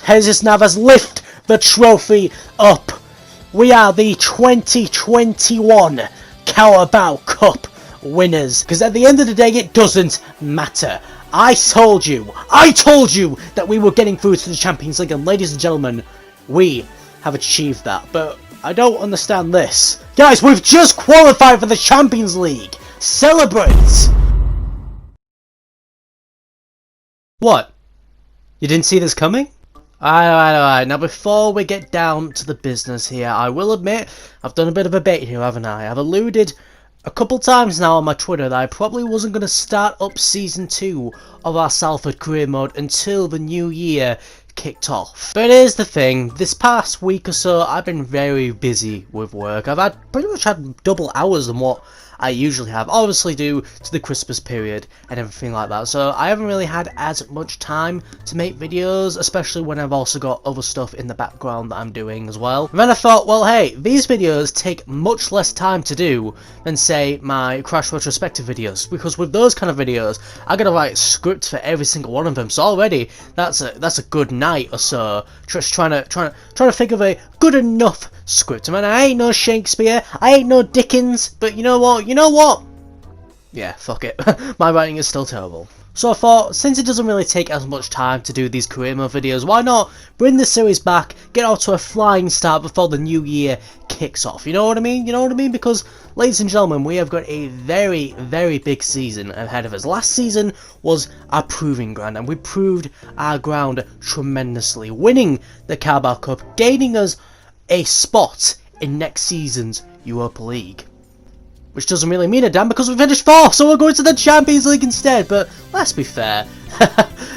Jesus Navas, lift the trophy up. We are the 2021 Carabao Cup winners. Because at the end of the day, it doesn't matter. I told you that we were getting through to the Champions League, and ladies and gentlemen, we have achieved that. But I don't understand this. Guys, we've just qualified for the Champions League. Celebrate! What? You didn't see this coming? Alright. Now before we get down to the business here, I will admit, I've done a bit of a bait here, haven't I? I've alluded a couple times now on my Twitter that I probably wasn't going to start up Season 2 of our Salford career mode until the new year kicked off. But here's the thing, this past week or so I've been very busy with work. I've pretty much had double hours than what I usually have, obviously due to the Christmas period and everything like that, so I haven't really had as much time to make videos, especially when I've also got other stuff in the background that I'm doing as well. And then I thought, well hey, these videos take much less time to do than say my Crash retrospective videos, because with those kind of videos I gotta write scripts for every single one of them, so already that's a good night or so just trying to think of a good enough script. I mean, I ain't no Shakespeare, I ain't no Dickens, but you know what? Yeah, fuck it. My writing is still terrible. So I thought, since it doesn't really take as much time to do these career mode videos, why not bring the series back, get out to a flying start before the new year kicks off? You know what I mean? Because, ladies and gentlemen, we have got a very, very big season ahead of us. Last season was our proving ground, and we proved our ground tremendously, winning the Carabao Cup, gaining us a spot in next season's Europa League. Which doesn't really mean a damn because we finished 4th, so we're going to the Champions League instead. But let's be fair,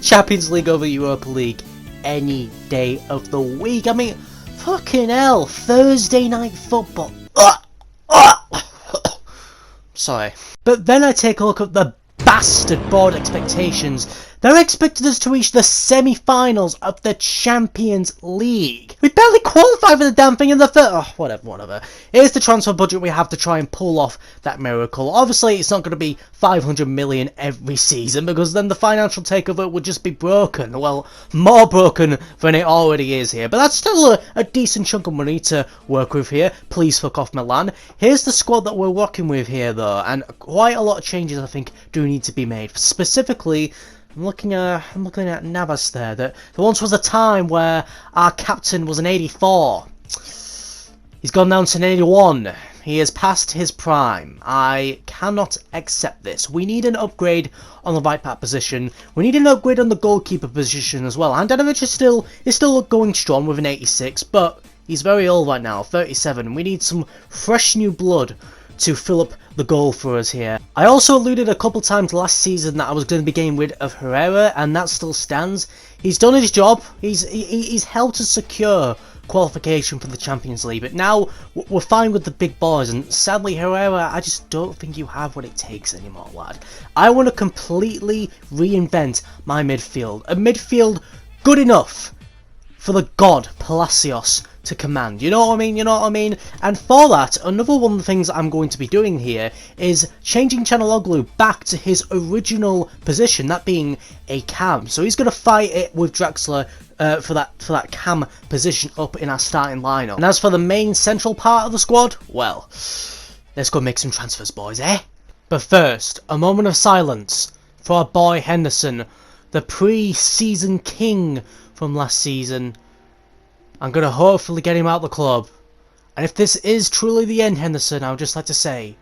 Champions League over Europa League any day of the week. I mean, fucking hell, Thursday night football. Sorry. But then I take a look at the bastard board expectations. They're expected us to reach the semi-finals of the Champions League. We barely qualified for the damn thing in the third. Oh, whatever. Here's the transfer budget we have to try and pull off that miracle. Obviously, it's not going to be 500 million every season, because then the financial takeover would just be broken. Well, more broken than it already is here. But that's still a decent chunk of money to work with here. Please fuck off, Milan. Here's the squad that we're working with here, though, and quite a lot of changes I think do need to be made. Specifically, I'm looking at Navas there. There once was a time where our captain was an 84. He's gone down to an 81. He has passed his prime. I cannot accept this. We need an upgrade on the right back position. We need an upgrade on the goalkeeper position as well. Handanovic is still going strong with an 86, but he's very old right now, 37. We need some fresh new blood to fill up the goal for us here. I also alluded a couple times last season that I was going to be getting rid of Herrera, and that still stands. He's done his job. He's helped us secure qualification for the Champions League, but now we're fine with the big boys, and sadly Herrera, I just don't think you have what it takes anymore, lad. I want to completely reinvent my midfield. A midfield good enough for the god Palacios to command. You know what I mean? And for that, another one of the things I'm going to be doing here is changing Çalhanoğlu back to his original position, that being a cam. So he's going to fight it with Draxler for that cam position up in our starting lineup. And as for the main central part of the squad, well, let's go make some transfers, boys, eh? But first, a moment of silence for our boy Henderson, the pre-season king from last season. I'm going to hopefully get him out of the club. And if this is truly the end, Henderson, I would just like to say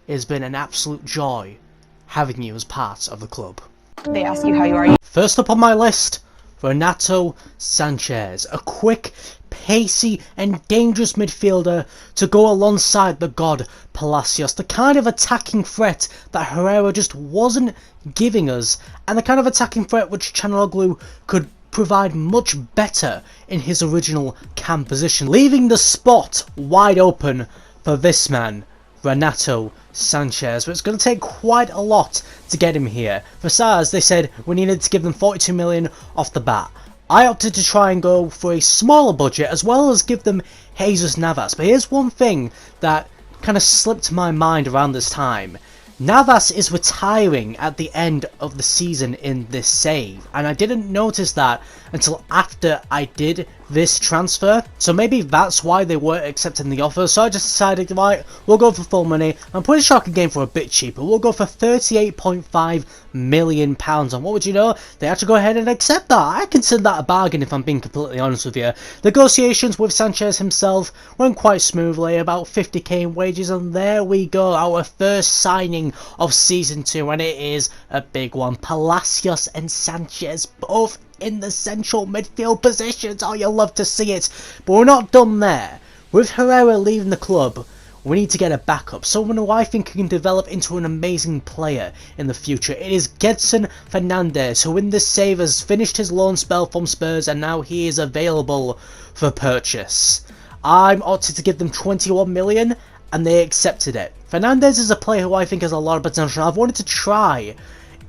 it has been an absolute joy having you as part of the club. They ask you how you are. First up on my list, Renato Sanchez. A quick, pacey and dangerous midfielder to go alongside the god Palacios. The kind of attacking threat that Herrera just wasn't giving us, and the kind of attacking threat which Çalhanoğlu could provide much better in his original cam position, leaving the spot wide open for this man, Renato Sanchez. But it's going to take quite a lot to get him here. For SARS, they said we needed to give them 42 million off the bat. I opted to try and go for a smaller budget as well as give them Jesus Navas. But here's one thing that kind of slipped my mind around this time. Navas is retiring at the end of the season in this save, and I didn't notice that until after I did this transfer, so maybe that's why they weren't accepting the offer. So I just decided, right, we'll go for full money. I'm pretty sure I could game for a bit cheaper. We'll go for £38.5 million, and what would you know, they had to go ahead and accept that. I consider that a bargain, if I'm being completely honest with you. Negotiations with Sanchez himself went quite smoothly, about 50k in wages, and there we go, our first signing of season 2, and it is a big one. Palacios and Sanchez both in the central midfield positions. Oh, you'll love to see it. But we're not done there. With Herrera leaving the club, we need to get a backup, someone who I think can develop into an amazing player in the future. It is Gedson Fernandez, who in this save has finished his loan spell from Spurs, and now he is available for purchase. I'm opted to give them 21 million, and they accepted it. Fernandez is a player who I think has a lot of potential. I've wanted to try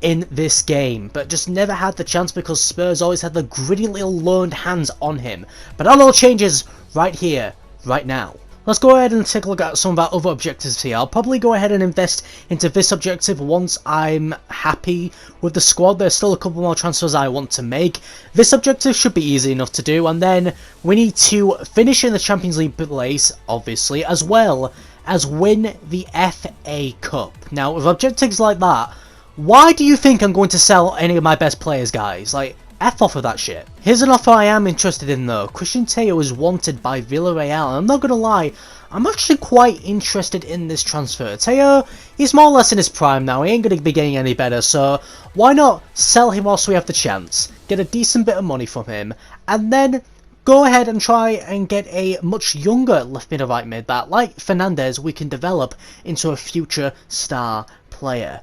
in this game, but just never had the chance because Spurs always had the gritty little learned hands on him. But that all changes right here, right now. Let's go ahead and take a look at some of our other objectives here. I'll probably go ahead and invest into this objective once I'm happy with the squad. There's still a couple more transfers I want to make. This objective should be easy enough to do, and then we need to finish in the Champions League place, obviously, as well as win the FA Cup. Now, with objectives like that, why do you think I'm going to sell any of my best players, guys? Like, F off of that shit. Here's an offer I am interested in though. Christian Teo is wanted by Villarreal, and I'm not gonna lie, I'm actually quite interested in this transfer. Teo, he's more or less in his prime now, he ain't gonna be getting any better, so why not sell him whilst we have the chance, get a decent bit of money from him, and then go ahead and try and get a much younger left mid or right mid that, like Fernandez, we can develop into a future star player.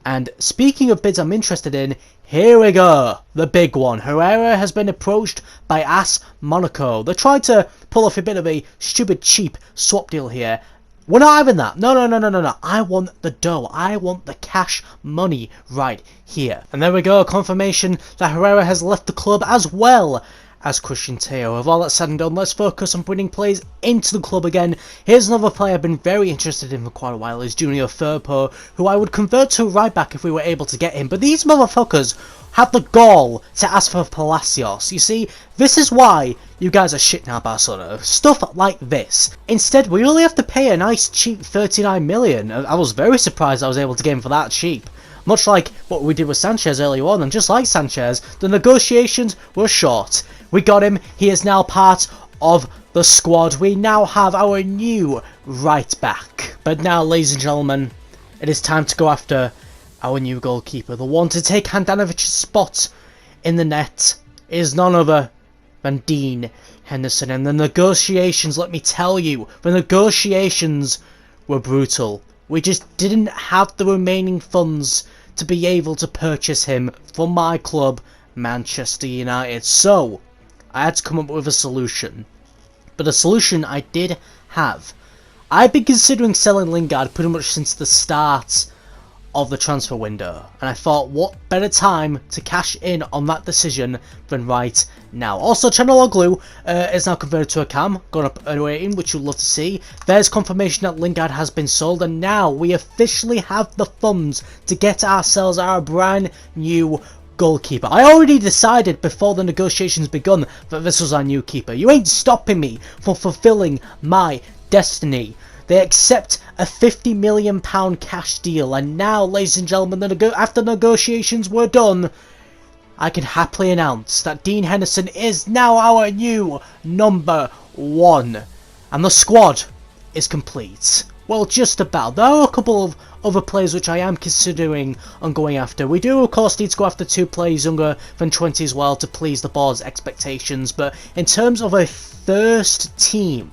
And speaking of bids I'm interested in, here we go, the big one. Herrera has been approached by AS Monaco. They tried to pull off a bit of a stupid cheap swap deal here. We're not having that. No. I want the dough. I want the cash money right here. And there we go, confirmation that Herrera has left the club as well as Christian Teo. With all that said and done, let's focus on bringing players into the club again. Here's another player I've been very interested in for quite a while, is Junior Firpo, who I would convert to right back if we were able to get him. But these motherfuckers have the gall to ask for Palacios. You see, this is why you guys are shit now, Barcelona. Stuff like this. Instead, we only have to pay a nice cheap 39 million. I was very surprised I was able to get him for that cheap. Much like what we did with Sanchez earlier on, and just like Sanchez, the negotiations were short. We got him, he is now part of the squad. We now have our new right back. But now, ladies and gentlemen, it is time to go after our new goalkeeper. The one to take Handanovic's spot in the net is none other than Dean Henderson. And the negotiations, let me tell you, the negotiations were brutal. We just didn't have the remaining funds to be able to purchase him from my club, Manchester United. So I had to come up with a solution. But a solution I did have. I've been considering selling Lingard pretty much since the start of the transfer window, and I thought, what better time to cash in on that decision than right now. Also, Channel Log Glue is now converted to a cam, going up a rating, which you'll love to see. There's confirmation that Lingard has been sold, and now we officially have the funds to get ourselves our brand new goalkeeper. I already decided before the negotiations begun that this was our new keeper. You ain't stopping me from fulfilling my destiny. They accept a £50 million cash deal, and now, ladies and gentlemen, after negotiations were done, I can happily announce that Dean Henderson is now our new number 1. And the squad is complete. Well, just about. There are a couple of other players which I am considering on going after. We do, of course, need to go after 2 players younger than 20 as well to please the board's expectations. But in terms of a first team,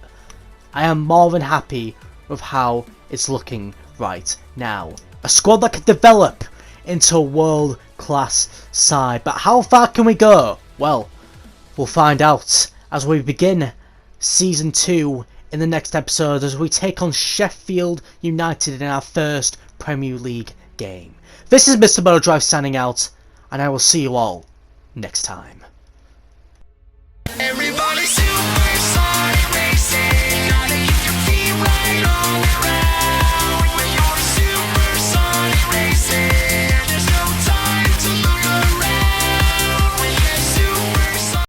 I am more than happy with how it's looking right now. A squad that could develop into a world-class side. But how far can we go? Well, we'll find out as we begin Season 2 in the next episode, as we take on Sheffield United in our first Premier League game. This is Mr. Motor Drive signing out, and I will see you all next time.